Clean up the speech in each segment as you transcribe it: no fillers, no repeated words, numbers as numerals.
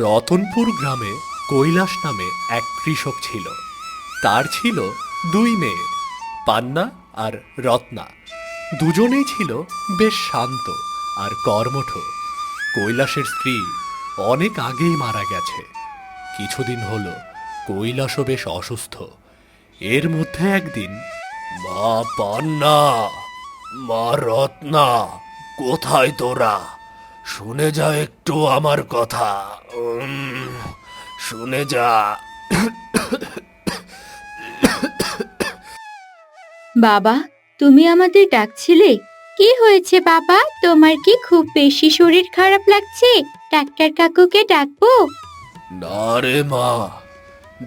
রতনপুর গ্রামে কৈলাস নামে এক কৃষক ছিল। তার ছিল দুই মেয়ে, পান্না আর রত্না। দুজনেই ছিল বেশ শান্ত আর কর্মঠ। কৈলাসের স্ত্রী অনেক আগেই মারা গেছে। কিছুদিন হলো কৈলাসও বেশ অসুস্থ। এর মধ্যে একদিন, মা পান্না, মা রত্না, কোথায় তোরা? শুনে যা একটু আমার কথা। শুনে যা। বাবা, তুমি আমাদের ডাকছিলে? কি হয়েছে বাবা, তোমার কি খুব বেশি শরীর খারাপ লাগছে? ডাক্তার কাকুকে ডাকবো? না রে মা,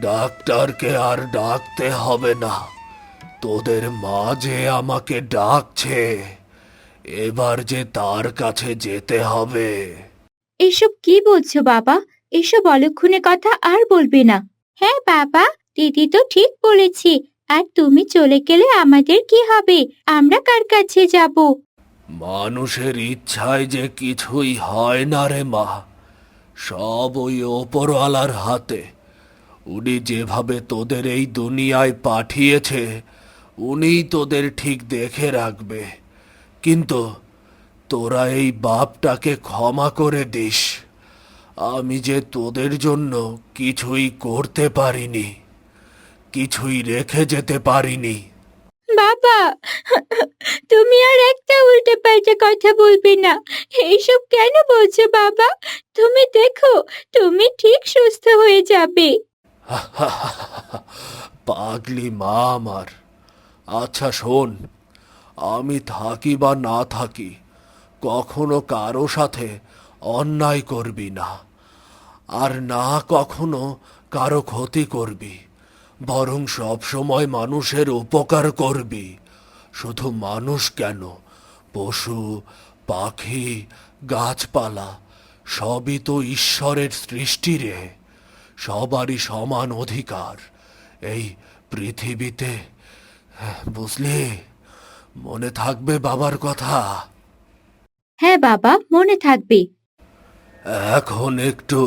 ডাক্তারকে আর ডাকতে হবে না। তোদের মা যে আমাকে ডাকছে, এবার যে তার কাছে যেতে হবে। এসব কি বলছো বাবা? এসব অলক্ষণে কথা আর বলবে না। হ্যাঁ বাবা, দিদি তো ঠিক বলেছে। আর তুমি চলে গেলে আমাদের কি হবে? আমরা কার কাছে যাব? মানুষের ইচ্ছায় যে কিছুই হয় না রে মা, সব ওই ওপরওয়ালার হাতে। উনি যেভাবে তোদের এই দুনিয়ায় পাঠিয়েছে, উনিই তোদের ঠিক দেখে রাখবে। কিন্তু তোরা এই বাপটাকে ক্ষমা করে দিস। আমি যে তোদের জন্য কিছুই করতে পারিনি, কিছুই রেখে যেতে পারিনি। বাবা, তুমি আর একটা উল্টে পাল্টে কথা বলবে না। এইসব কেন বলছো বাবা? তুমি দেখো, তুমি ঠিক সুস্থ হয়ে যাবে। পাগলি মা আমার। আচ্ছা শোন, আমি থাকি বা না থাকি, কখনো কারো সাথে অন্যায় করবি না। আর না কখনো কারো ক্ষতি করবি, বরং সব সময় মানুষের উপকার করবি। শুধু মানুষ কেন, পশু, পাখি, গাছপালা সবই তো ঈশ্বরের সৃষ্টি রে। সবারই সমান অধিকার এই পৃথিবীতে। বুঝলি? মনে থাকবে বাবার কথা। হ্যাঁ বাবা, মনে থাকবে। এখন একটু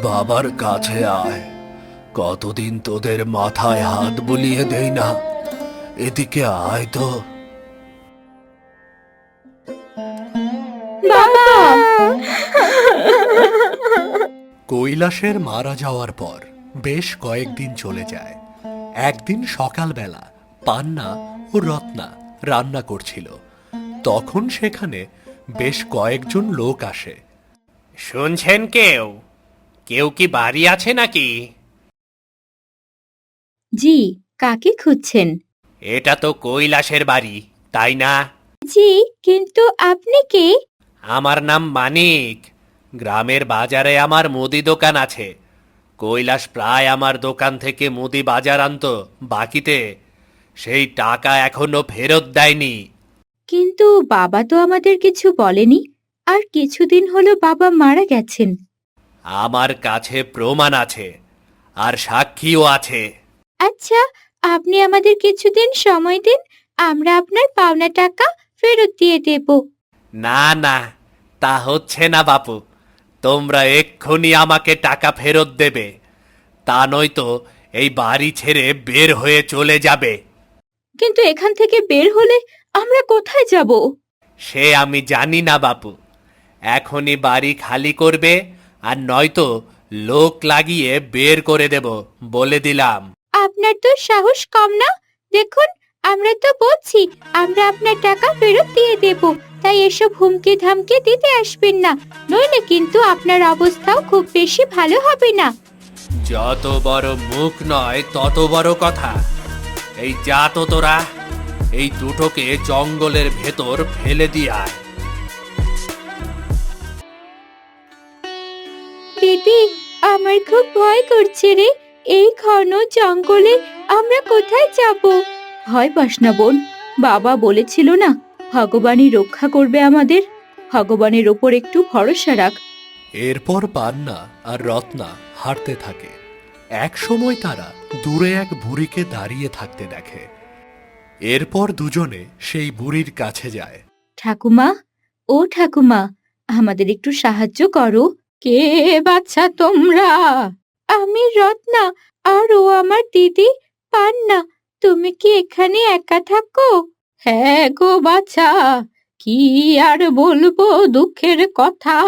বাবার কাছে আয়। কতদিন তোদের মাথায় হাত বুলিয়ে দেই না। এদিকে আয় তো। বাবা! কৈলাসের মারা যাওয়ার পর বেশ কয়েকদিন চলে যায়। একদিন সকালবেলা পান্না ও রত্না রান্না করছিল। তখন সেখানে বেশ কয়েকজন লোক আসে। শুনছেন কেউ? কেউ কি বাড়ি আছে নাকি? জি, কাকে খুঁজছেন? এটা তো কৈলাসের বাড়ি, তাই না? জি, কিন্তু আপনি কে? আমার নাম মানিক। গ্রামের বাজারে আমার মুদি দোকান আছে। কৈলাস প্রায় আমার দোকান থেকে মুদি বাজার আনতো বাকিতে। সেই টাকা এখনো ফেরত দেয়নি। কিন্তু বাবা তো আমাদের কিছু বলেনি। আর কিছুদিন হলো বাবা মারা গেছেন। আমার কাছে প্রমাণ আছে, আর সাক্ষীও আছে। আচ্ছা, আপনি আমাদের কিছুদিন সময় দিন, আমরা আপনার পাওনা টাকা ফেরত দিয়ে দেব। না না, তা হচ্ছে না বাপু। তোমরা এক্ষুনি আমাকে টাকা ফেরত দেবে, তা নয়তো এই বাড়ি ছেড়ে বের হয়ে চলে যাবে। কিন্তু এখান থেকে বের হলে আমরা কোথায় যাব? সে আমি জানি না বাপু। এখনই বাড়ি খালি করবে, আর নয়তো লোক লাগিয়ে বের করে দেব, বলে দিলাম। আপনার তো সাহস কম না? দেখুন, আমরা তো বলছি আমরা আপনার টাকা ফেরত দিয়ে দেব। তাই এসব হুমকি ধামকি দিতে আসবেন না, নইলে কিন্তু আপনার অবস্থাও খুব বেশি ভালো হবে না। যত বড় মুখ নয় তত বড় কথা। এই যা তো তোরা, এই দুটোকে জঙ্গলের ভেতর ফেলে দিয়ে আয়। দিদি, আমার খুব ভয় করছে রে। এই ঘন জঙ্গলে আমরা কোথায় যাব? ভয় পাস না বোন, বাবা বলেছিল না, ভগবানই রক্ষা করবে আমাদের। ভগবানের ওপর একটু ভরসা রাখ। এরপর পান্না আর রত্না হাঁটতে থাকে। এক সময় তারা দূরে এক বুড়িকে দাঁড়িয়ে থাকতে দেখে। এরপর দুজনে সেই বুড়ির কাছে যায়। ঠাকুমা, ও ঠাকুমা, আমাদের একটু সাহায্য করো। কে বাচ্চা তোমরা? আমি রত্না, আর ও আমার দিদি পান্না। তুমি কি এখানে একা থাকো? হ্যাঁ গো বাছা, কি আর বলবো দুঃখের কথা।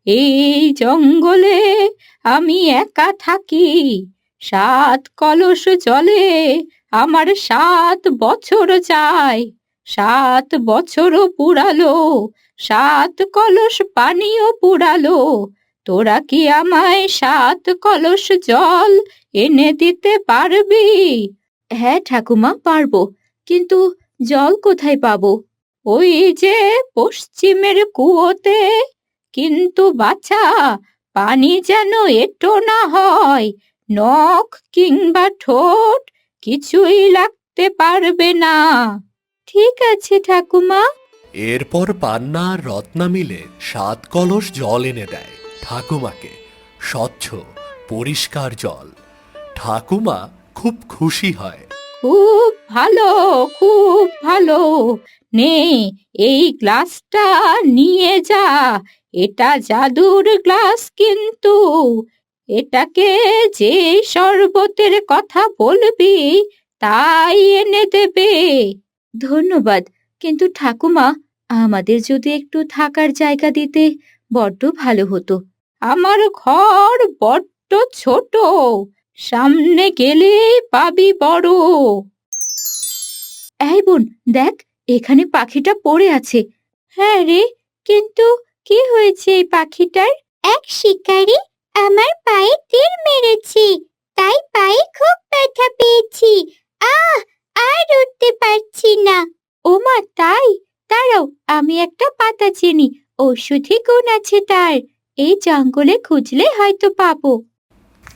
এই জঙ্গলে আমি একা থাকি। 7 কলস জলে আমার 7 বছর যায়। 7 বছরও পুরালো, 7 কলস পানিও পুরালো। তোরা কি আমায় 7 কলস জল এনে দিতে পারবি? হ্যাঁ ঠাকুমা, পারবো, কিন্তু জল কোথায় পাবো? ওই যে পশ্চিমের কুয়োতে। কিন্তু বাছা, পানি যেন এঁটো না হয়। নখ কিংবা ঠোঁট কিছুই লাগতে পারবে না। ঠিক আছে ঠাকুমা। এরপর পান্না আর রত্না মিলে 7 কলস জল এনে দেয় ঠাকুমাকে, স্বচ্ছ পরিষ্কার জল। ঠাকুমা খুব খুশি হয়। খুব ভালো, খুব ভালো। নে, এই গ্লাসটা নিয়ে যা। এটা জাদুর গ্লাস, কিন্তু এটাকে যে শরবতের কথা বলবি তাই এনে দেবে। ধন্যবাদ, কিন্তু ঠাকুমা, আমাদের যদি একটু থাকার জায়গা দিতে বড্ড ভালো হতো। আমার ঘর বড্ড ছোট, সামনে গেলে পাবি বড়। এই বোন, দেখ, এখানে পাখিটা পড়ে আছে। হ্যাঁ রে, কিন্তু কি হয়েছে এই পাখিটার? এক শিকারী আমার পায়ে তীর মেরেছে, তাই পায়ে খুব ব্যথা পেয়েছি। আহ, আর উঠতে পারছি না। ওমা তাই? দাঁড়াও, আমি একটা পাতা চিনি, ঔষধি গুণ আছে তার। এই জঙ্গলে খুঁজলে হয়তো পাবো।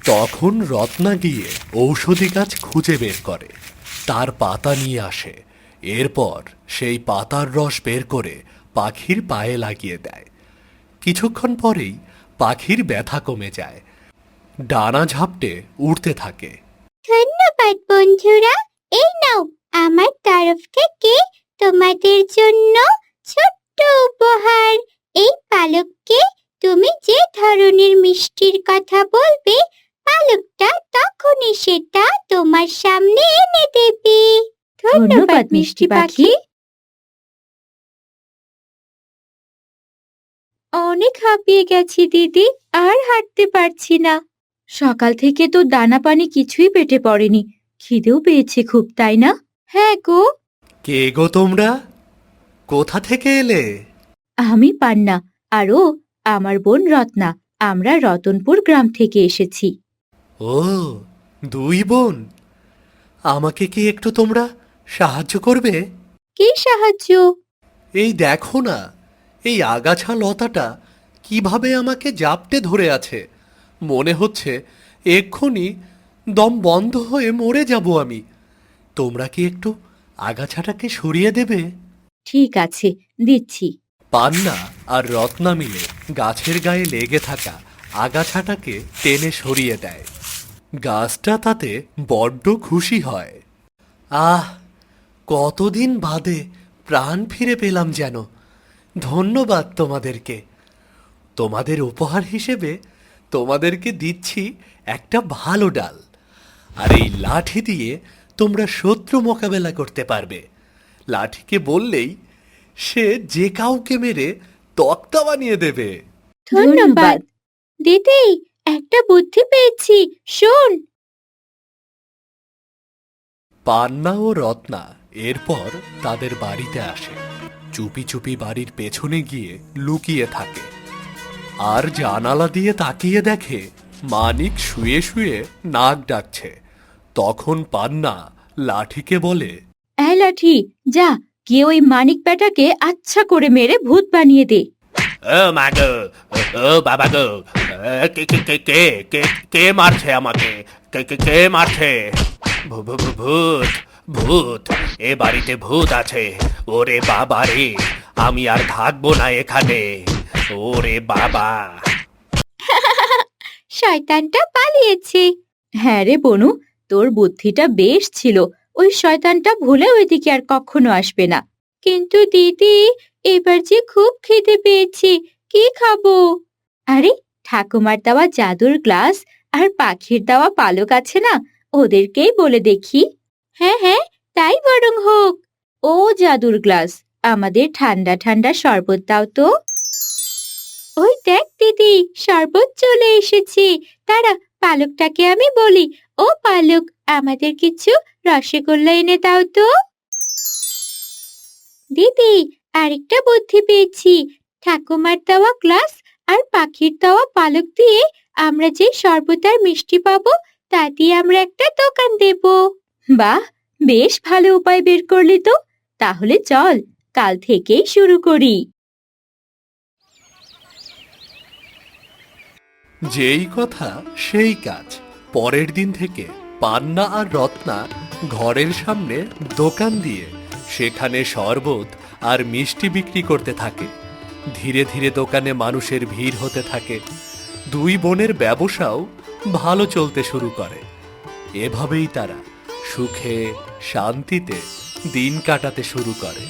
তখন রত্না গিয়ে ঔষধি গাছ খুঁজে বের করে, তার পাতা নিয়ে আসে। এরপর সেই পাতার রস বের করে পাখির পায়ে লাগিয়ে দেয়। কিছুক্ষণ পরেই পাখির ব্যথা কমে যায়, ডানা ঝাপটে উড়তে থাকে। ধন্যবাদ বন্ধুরা, এই নাও আমার তরফ থেকে তোমাদের জন্য ছোট্ট উপহার। এই পালককে তুমি যে ধরনের মিষ্টির কথা বলবে, পালকটা তখনই সেটা তোমার সামনে এনে দেবে। ধন্যবাদ মিষ্টি পাখি। অনেক হাঁপিয়ে গেছি দিদি, আর হাঁটতে পারছি না। সকাল থেকে তো দানা পানি কিছুই পেটে পড়েনি, খিদেও পেয়েছে খুব, তাই না? হ্যাঁ গো। কে গো তোমরা? কোথা থেকে এলে? আমি পান্না, আর ও আমার বোন রত্না। আমরা রতনপুর গ্রাম থেকে এসেছি। ও, 2 বোন। আমাকে কি একটু তোমরা সাহায্য করবে? কি সাহায্য? এই দেখো না, এই আগাছা লতাটা কিভাবে আমাকে জাপটে ধরে আছে। মনে হচ্ছে এক্ষুনি দম বন্ধ হয়ে মরে যাব আমি। তোমরা কি একটু আগাছাটাকে সরিয়ে দেবে? ঠিক আছে, দিচ্ছি। পান্না আর রত্না মিলে গাছের গায়ে লেগে থাকা আগাছাটাকে টেনে সরিয়ে দেয়। গাছটা তাতে বড্ড খুশি হয়। আহ, কতদিন বাদে প্রাণ ফিরে পেলাম যেন। ধন্যবাদ তোমাদেরকে। তোমাদের উপহার হিসেবে তোমাদেরকে দিচ্ছি একটা ভালো ডাল, আর এই লাঠি দিয়ে তোমরা শত্রু মোকাবেলা করতে পারবে। লাঠিকে বললেই সে যে কাউকে মেরে তক্তা বানিয়ে দেবে। ধন্যবাদ দিদি, একটা বুদ্ধি পেয়েছি, শোন। পান্না ও রত্না এরপর তাদের বাড়িতে আসে। চুপি চুপি বাড়ির পেছনে গিয়ে লুকিয়ে থাকে, আর জানালা দিয়ে তাকিয়ে দেখে মানিক শুয়ে শুয়ে নাক ডাকছে। তখন পান্না লাঠিকে বলে, এই লাঠি, যা গিয়ে ওই মানিক বেটাকে আচ্ছা করে মেরে ভূত বানিয়ে দে। ও মা গো, ও বাবা গো, কে কে কে কে কে কে মারছে আমাকে? কে কে কে মারছে? ভূত, ভূত, এ বাড়িতে ভূত আছে। ওরে বাবা রে, আমি আর থাকবো না এখানে। ওরে বাবা। শয়তানটা পালিয়েছে। হ্যাঁ রে বনু, তোর বুদ্ধিটা বেশ ছিল। ওই শয়তানটা ভুলে ওইদিকে আর কখনো আসবে না। কিন্তু দিদি, এবার যে খুব খিদে পেয়েছি, কি খাবো? আরে, ঠাকুমার দেওয়া জাদুর গ্লাস আর পাখির দেওয়া পালক আছে না, ওদেরকেই বলে দেখি। হ্যাঁ হ্যাঁ, তাই বরং হোক। ও জাদুর গ্লাস, আমাদের ঠান্ডা ঠান্ডা শরবত দাও তো। ওই দেখ দিদি, শরবত চলে এসেছে। দাঁড়া, পালকটাকে আমি বলি, ও পালক, আমাদের কিছু রসগোল্লা এনে দাও তো। দিদি, আরেকটা বুদ্ধি পেয়েছি। ঠাকুমার দেওয়া গ্লাস আর পাখির দেওয়া পালক দিয়ে আমরা যে শরবত আর মিষ্টি পাবো, তা দিয়ে আমরা একটা দোকান দেব। বাহ, বেশ ভালো উপায় বের করলি তো। তাহলে চল, কাল থেকেই শুরু করি। যেই কথা সেই কাজ। পরের দিন থেকে পান্না আর রত্না ঘরের সামনে দোকান দিয়ে সেখানে শরবত আর মিষ্টি বিক্রি করতে থাকে। ধীরে ধীরে দোকানে মানুষের ভিড় হতে থাকে। দুই বোনের ব্যবসাও ভালো চলতে শুরু করে। এভাবেই তারা সুখে শান্তিতে দিন কাটাতে শুরু করে।